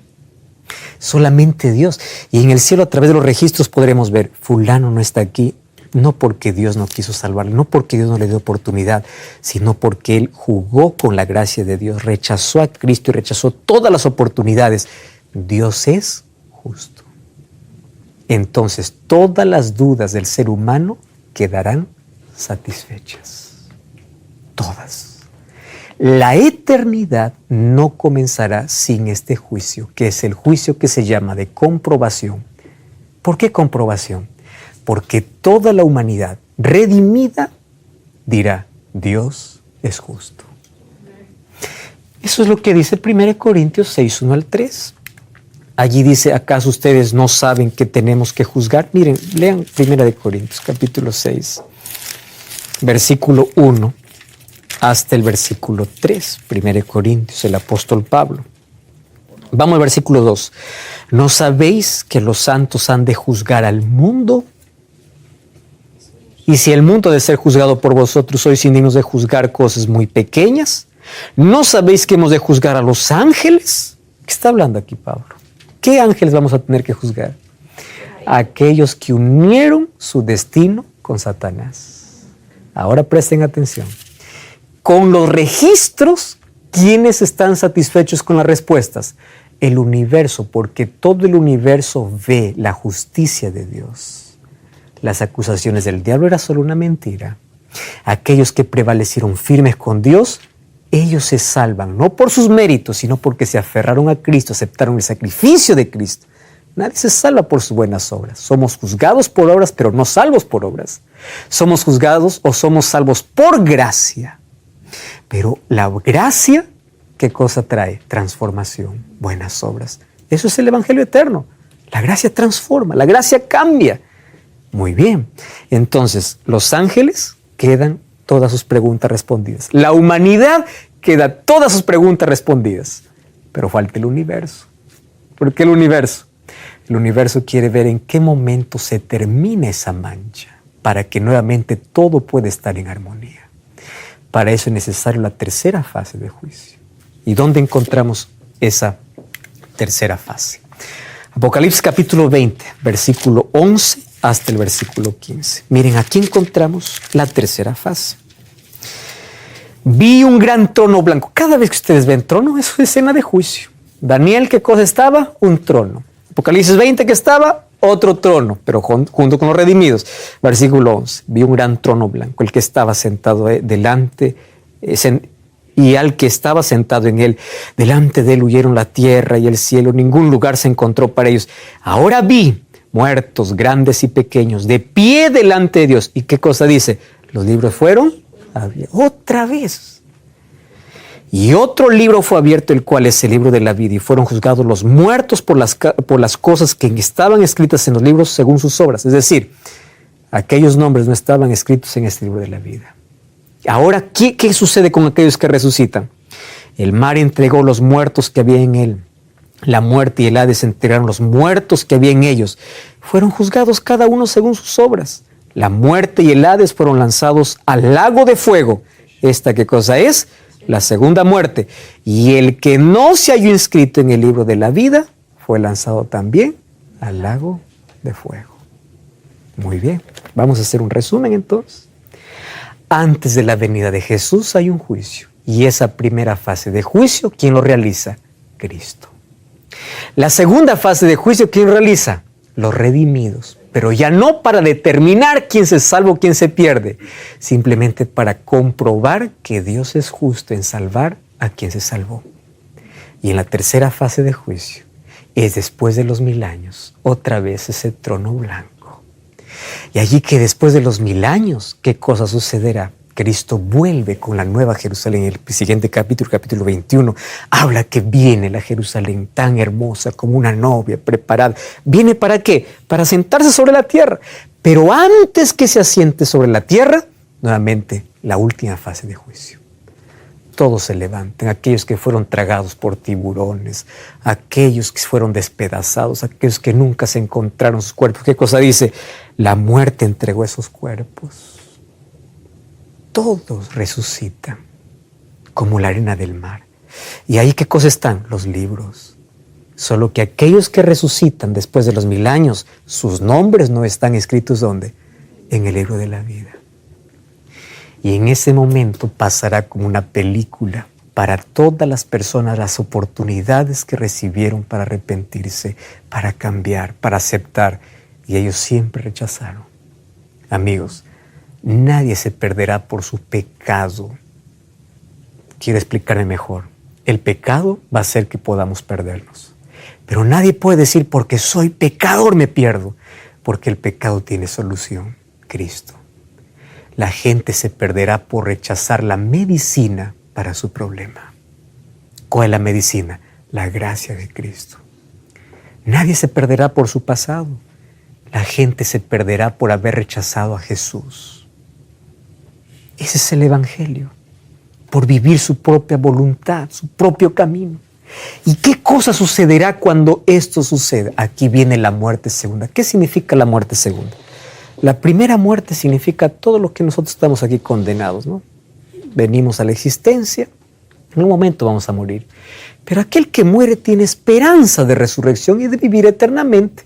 Solamente Dios. Y en el cielo, a través de los registros, podremos ver, fulano no está aquí, no porque Dios no quiso salvarle, no porque Dios no le dio oportunidad, sino porque él jugó con la gracia de Dios, rechazó a Cristo y rechazó todas las oportunidades. Dios es justo. entonces todas las dudas del ser humano quedarán satisfechas. Todas. La eternidad no comenzará sin este juicio, que es el juicio que se llama de comprobación. ¿Por qué comprobación? Porque toda la humanidad redimida dirá, Dios es justo. Eso es lo que dice 1 Corintios 6, 1 al 3. Allí dice, ¿acaso ustedes no saben que tenemos que juzgar? Miren, lean 1 Corintios capítulo 6, versículo 1 hasta el versículo 3. 1 Corintios, el apóstol Pablo. Vamos al versículo 2. ¿No sabéis que los santos han de juzgar al mundo? Y si el mundo ha de ser juzgado por vosotros, sois indignos de juzgar cosas muy pequeñas. ¿No sabéis que hemos de juzgar a los ángeles? ¿Qué está hablando aquí Pablo? ¿Qué ángeles vamos a tener que juzgar? Aquellos que unieron su destino con Satanás. Ahora presten atención. Con los registros, ¿quiénes están satisfechos con las respuestas? El universo, porque todo el universo ve la justicia de Dios. Las acusaciones del diablo era solo una mentira. Aquellos que prevalecieron firmes con Dios, ellos se salvan, no por sus méritos, sino porque se aferraron a Cristo, aceptaron el sacrificio de Cristo. Nadie se salva por sus buenas obras. Somos juzgados por obras, pero no salvos por obras. Somos juzgados o somos salvos por gracia. Pero la gracia, ¿qué cosa trae? Transformación, buenas obras. Eso es el Evangelio eterno. La gracia transforma, la gracia cambia. Muy bien. Entonces, los ángeles quedan todas sus preguntas respondidas. La humanidad queda todas sus preguntas respondidas. Pero falta el universo. ¿Por qué el universo? El universo quiere ver en qué momento se termina esa mancha para que nuevamente todo pueda estar en armonía. Para eso es necesario la tercera fase de juicio. ¿Y dónde encontramos esa tercera fase? Apocalipsis capítulo 20, versículo 11 hasta el versículo 15. Miren, aquí encontramos la tercera fase. Vi un gran trono blanco. Cada vez que ustedes ven trono, eso es escena de juicio. Daniel, ¿qué cosa estaba? Un trono. Apocalipsis 20, ¿qué estaba? Otro trono, pero junto con los redimidos. Versículo 11. Vi un gran trono blanco, el que estaba sentado delante, y al que estaba sentado en él. Delante de él huyeron la tierra y el cielo, ningún lugar se encontró para ellos. Ahora vi muertos, grandes y pequeños, de pie delante de Dios. ¿Y qué cosa dice? Los libros fueron abiertos. Otra vez. Y otro libro fue abierto, el cual es el libro de la vida, y fueron juzgados los muertos por las cosas que estaban escritas en los libros según sus obras. Es decir, aquellos nombres no estaban escritos en este libro de la vida. Ahora, ¿qué sucede con aquellos que resucitan? El mar entregó los muertos que había en él. La muerte y el Hades entregaron los muertos que había en ellos. Fueron juzgados cada uno según sus obras. La muerte y el Hades fueron lanzados al lago de fuego. ¿Esta qué cosa es? La segunda muerte. Y el que no se halló inscrito en el libro de la vida fue lanzado también al lago de fuego. Muy bien, vamos a hacer un resumen entonces. Antes de la venida de Jesús hay un juicio. Y esa primera fase de juicio, ¿quién lo realiza? Cristo. La segunda fase de juicio, ¿quién lo realiza? Los redimidos. Pero ya no para determinar quién se salva o quién se pierde, simplemente para comprobar que Dios es justo en salvar a quien se salvó. Y en la tercera fase de juicio, es después de los 1000 años, otra vez ese trono blanco. Y allí que después de los 1000 años, ¿qué cosa sucederá? Cristo vuelve con la nueva Jerusalén. En el siguiente capítulo, capítulo 21, habla que viene la Jerusalén tan hermosa como una novia preparada. ¿Viene para qué? Para sentarse sobre la tierra. Pero antes que se asiente sobre la tierra, nuevamente la última fase de juicio. Todos se levantan, aquellos que fueron tragados por tiburones, aquellos que fueron despedazados, aquellos que nunca se encontraron sus cuerpos. ¿Qué cosa dice? La muerte entregó esos cuerpos. Todos resucitan como la arena del mar. ¿Y ahí qué cosa están? Los libros. Solo que aquellos que resucitan después de los 1000 años, sus nombres no están escritos ¿dónde? En el libro de la vida. Y en ese momento pasará como una película para todas las personas las oportunidades que recibieron para arrepentirse, para cambiar, para aceptar. y ellos siempre rechazaron. Amigos, nadie se perderá por su pecado. Quiero explicarme mejor. El pecado va a hacer que podamos perdernos. Pero nadie puede decir porque soy pecador me pierdo, porque el pecado tiene solución, Cristo. La gente se perderá por rechazar la medicina para su problema. ¿Cuál es la medicina? La gracia de Cristo. Nadie se perderá por su pasado. La gente se perderá por haber rechazado a Jesús. Ese es el Evangelio. Por vivir su propia voluntad, su propio camino. ¿Y qué cosa sucederá cuando esto suceda? Aquí viene la muerte segunda. ¿Qué significa la muerte segunda? La primera muerte significa todo lo que nosotros estamos aquí condenados, ¿no? Venimos a la existencia, en un momento vamos a morir. Pero aquel que muere tiene esperanza de resurrección y de vivir eternamente,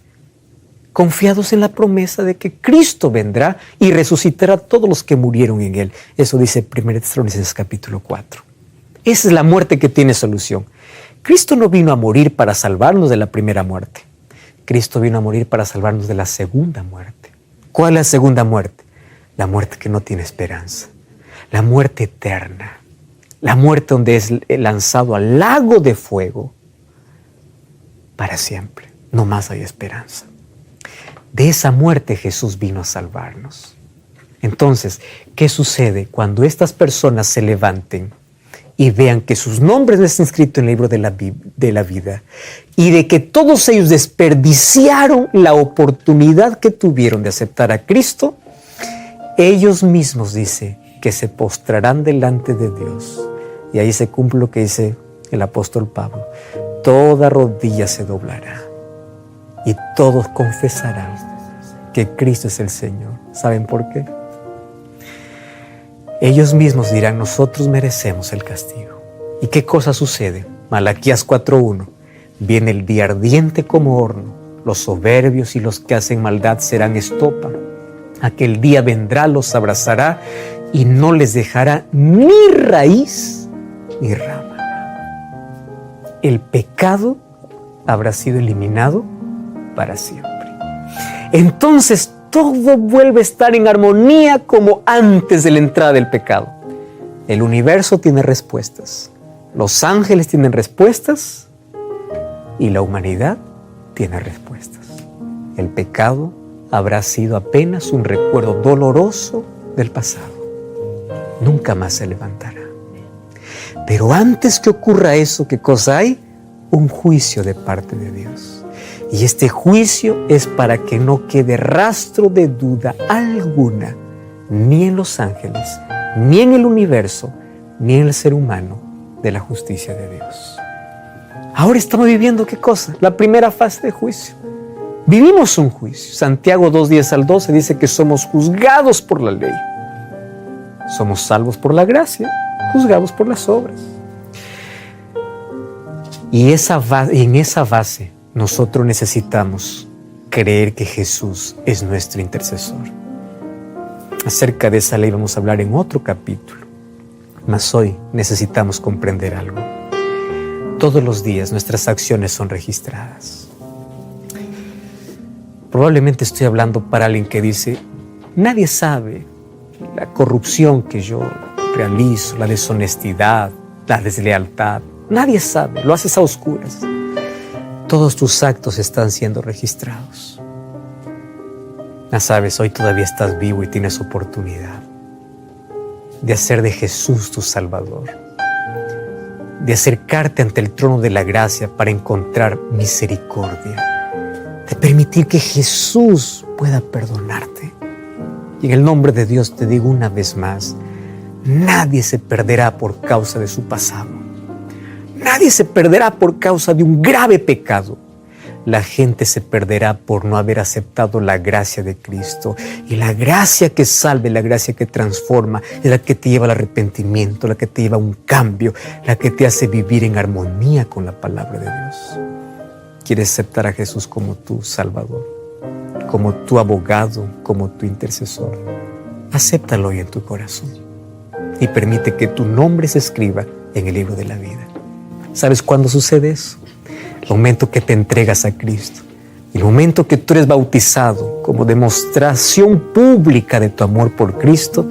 confiados en la promesa de que Cristo vendrá y resucitará a todos los que murieron en Él. Eso dice 1 Tesalonicenses capítulo 4. Esa es la muerte que tiene solución. Cristo no vino a morir para salvarnos de la primera muerte. Cristo vino a morir para salvarnos de la segunda muerte. ¿Cuál es la segunda muerte? La muerte que no tiene esperanza. La muerte eterna. La muerte donde es lanzado al lago de fuego para siempre. No más hay esperanza. De esa muerte Jesús vino a salvarnos. Entonces, ¿qué sucede cuando estas personas se levanten y vean que sus nombres no están inscritos en el libro de la vida y de que todos ellos desperdiciaron la oportunidad que tuvieron de aceptar a Cristo? Ellos mismos, dice, que se postrarán delante de Dios. Y ahí se cumple lo que dice el apóstol Pablo. Toda rodilla se doblará y todos confesarán que Cristo es el Señor. ¿Saben por qué? Ellos mismos dirán, nosotros merecemos el castigo. ¿Y qué cosa sucede? Malaquías 4:1. Viene el día ardiente como horno. Los soberbios y los que hacen maldad serán estopa. Aquel día vendrá, los abrazará y no les dejará ni raíz ni rama. El pecado habrá sido eliminado para siempre. Entonces todo vuelve a estar en armonía como antes de la entrada del pecado. El universo tiene respuestas, los ángeles tienen respuestas y la humanidad tiene respuestas. El pecado habrá sido apenas un recuerdo doloroso del pasado. Nunca más se levantará. Pero antes que ocurra eso, ¿qué cosa hay? Un juicio de parte de Dios. Y este juicio es para que no quede rastro de duda alguna, ni en los ángeles, ni en el universo, ni en el ser humano, de la justicia de Dios. Ahora estamos viviendo ¿qué cosa? La primera fase de juicio. Vivimos un juicio. Santiago 2:10 al 12 dice que somos juzgados por la ley. Somos salvos por la gracia, juzgados por las obras. Y en esa base nosotros necesitamos creer que Jesús es nuestro intercesor. Acerca de esa ley vamos a hablar en otro capítulo. Mas hoy necesitamos comprender algo. Todos los días nuestras acciones son registradas. Probablemente estoy hablando para alguien que dice, nadie sabe la corrupción que yo realizo, la deshonestidad, la deslealtad. Nadie sabe, lo haces a oscuras. Todos tus actos están siendo registrados. Ya sabes, hoy todavía estás vivo y tienes oportunidad de hacer de Jesús tu Salvador, de acercarte ante el trono de la gracia para encontrar misericordia, de permitir que Jesús pueda perdonarte. Y en el nombre de Dios te digo una vez más, nadie se perderá por causa de su pasado. Nadie se perderá por causa de un grave pecado. La gente se perderá por no haber aceptado la gracia de Cristo. Y la gracia que salve, la gracia que transforma, es la que te lleva al arrepentimiento, la que te lleva a un cambio, la que te hace vivir en armonía con la palabra de Dios. ¿Quieres aceptar a Jesús como tu Salvador, como tu abogado, como tu intercesor? Acéptalo hoy en tu corazón y permite que tu nombre se escriba en el libro de la vida. ¿Sabes cuándo sucede eso? El momento que te entregas a Cristo y El momento que tú eres bautizado como demostración pública de tu amor por Cristo,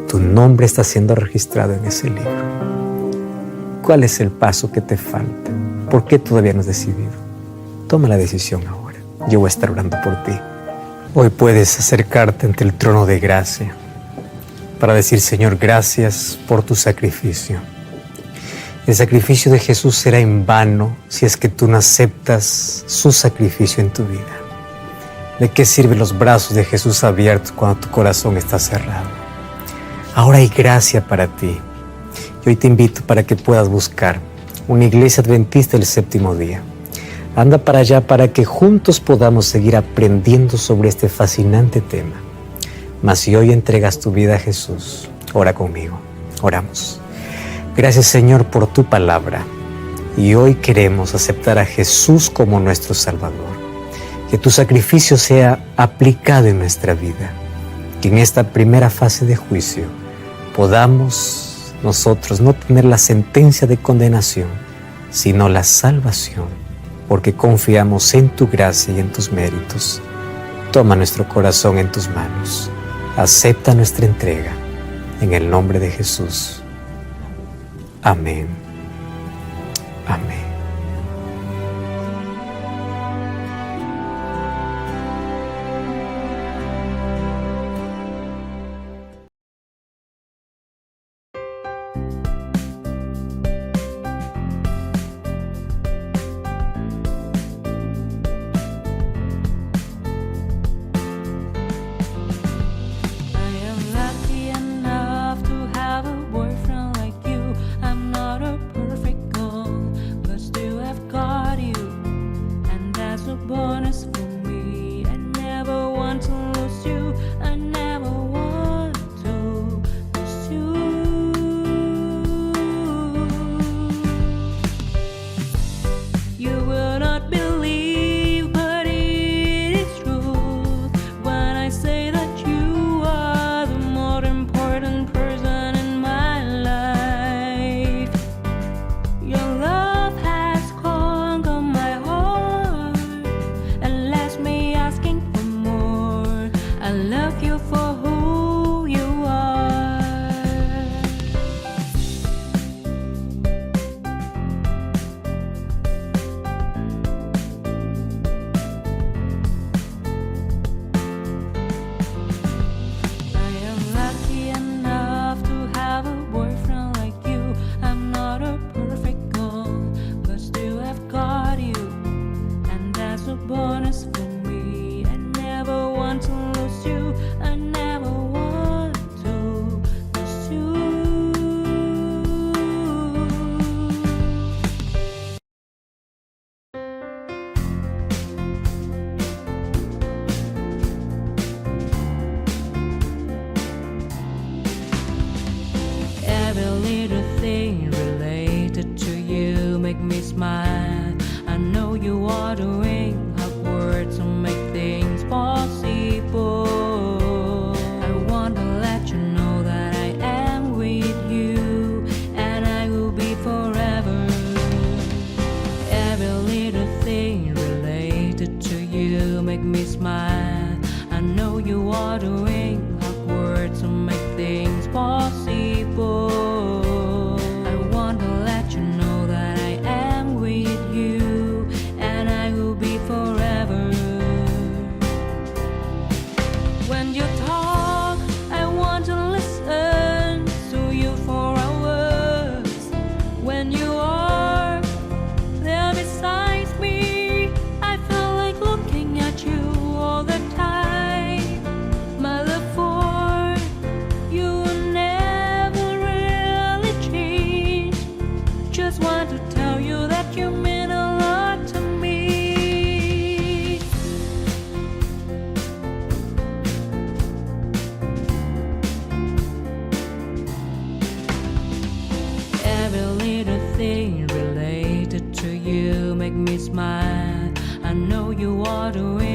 tu nombre está siendo registrado en ese libro. ¿Cuál es el paso que te falta? ¿Por qué todavía no has decidido? Toma la decisión ahora. Yo voy a estar orando por ti. Hoy puedes acercarte ante el trono de gracia para decir: Señor, gracias por tu sacrificio. El sacrificio de Jesús será en vano si es que tú no aceptas su sacrificio en tu vida. ¿De qué sirven los brazos de Jesús abiertos cuando tu corazón está cerrado? Ahora hay gracia para ti. Y hoy te invito para que puedas buscar una iglesia adventista del séptimo día. Anda para allá para que juntos podamos seguir aprendiendo sobre este fascinante tema. Mas si hoy entregas tu vida a Jesús, ora conmigo. Oramos. Gracias, Señor, por tu palabra. Y hoy queremos aceptar a Jesús como nuestro Salvador. Que tu sacrificio sea aplicado en nuestra vida. Que en esta primera fase de juicio podamos nosotros no tener la sentencia de condenación, sino la salvación, porque confiamos en tu gracia y en tus méritos. Toma nuestro corazón en tus manos. Acepta nuestra entrega. En el nombre de Jesús. Amén. Amén. smile. I know you are doing hard work to make things possible. I want to let you know that I am with you and I will be forever. Every little thing related to you make me smile. I know you are doing hard work to make things possible. Related to you make me smile. I know you are doing